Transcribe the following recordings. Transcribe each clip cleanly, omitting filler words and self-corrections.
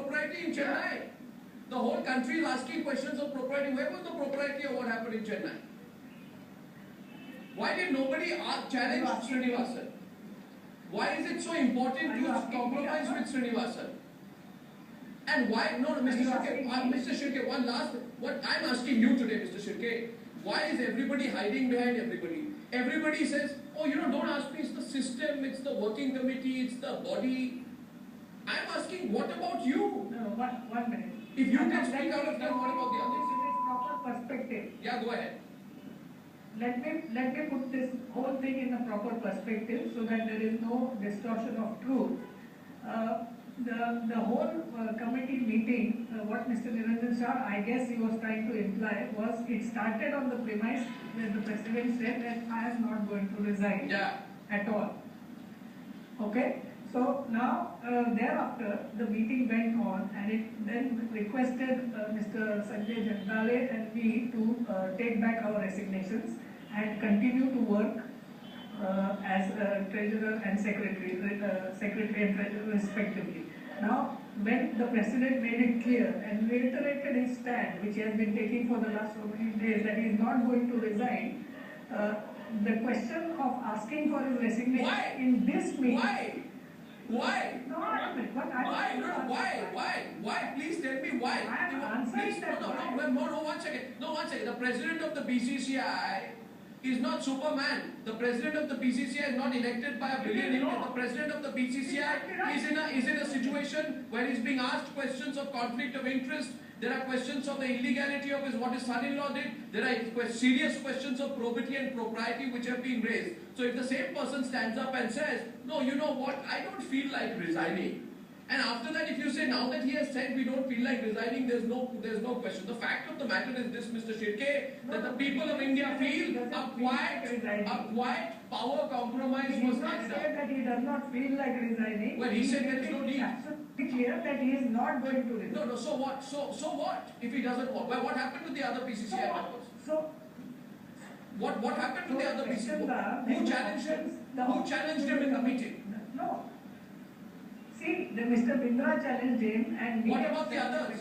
propriety in Chennai? The whole country is asking questions of propriety. Where was the propriety of what happened in Chennai? Why did nobody challenge Srinivasan? Why is it so important to compromise with Srinivasan? And why, no, Mr. Shirke, one last, what I'm asking you today, Mr. Shirke, why is everybody hiding behind everybody? Everybody says, oh, don't ask me, it's the system, it's the working committee, it's the body. I'm asking, what about you? No, one minute. If you can speak out of turn, what about the others? In its proper perspective. Yeah, go ahead. Let me put this whole thing in a proper perspective so that there is no distortion of truth. The whole committee meeting, what Mr. Niranjan Shah, I guess he was trying to imply, was it started on the premise where the president said that I am not going to resign at all. Okay? So now, thereafter, the meeting went on and it then requested Mr. Sanjay Jagdale and me to take back our resignations and continue to work as treasurer and secretary and treasurer respectively. Now, when the president made it clear and reiterated his stand, which he has been taking for the last so many days, that he is not going to resign, the question of asking for his resignation in this meeting. Why? No, Why? Please tell me why. I am answering that. No, one second. The president of the BCCI is not Superman. The president of the BCCI is not elected by a billion. The president of the BCCI is in a situation where he's being asked questions of conflict of interest. There are questions of the illegality of what his son-in-law did. There are serious questions of probity and propriety which have been raised. So if the same person stands up and says, no, you know what, I don't feel like resigning. And after that, if you say, now that he has said we don't feel like resigning, there's no question. The fact of the matter is this, Mr. Shirke, that the people of India feel a quiet power compromise was carried out. He did not say that he does not feel like resigning. Well, he said there is no need. Absolutely clear that he is not going to resign. No, so what? So what? If he doesn't want? Well, what happened to the other BCCI members? What happened to the other BCCI? Who challenged him in the meeting? No. See, Mr. Bindra challenged him, and what about the others?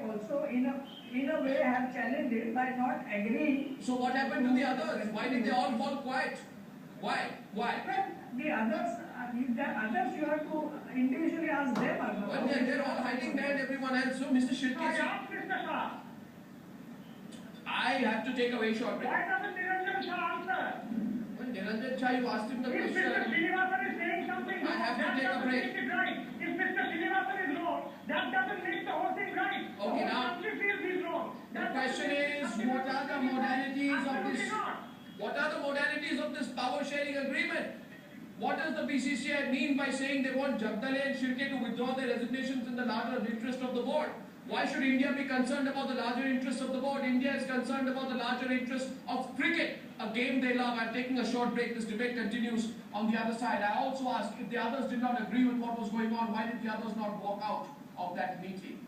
Also, in a way, have challenged him by not agreeing. So what happened to the others? Why did they all fall quiet? Why? Well, the others you have to individually ask them. Well, they're all hiding behind everyone else. So, Mr. Shirke, I have to take a very short break. Why doesn't Niranjan Shah answer? Well, Niranjan Shah, you asked him the question. If Mr. Srinivasan is saying something wrong, I have to take a break. Make it right. If Mr. Srinivasan is wrong, that doesn't make the whole thing right. Okay, the now, country feels he's wrong. The question is, what are the modalities of this? What are the modalities of this power sharing agreement? What does the BCCI mean by saying they want Jagdale and Shirke to withdraw their resignations in the larger interest of the board? Why should India be concerned about the larger interests of the board? India is concerned about the larger interests of cricket, a game they love. I'm taking a short break. This debate continues on the other side. I also ask, if the others did not agree with what was going on, why did the others not walk out of that meeting?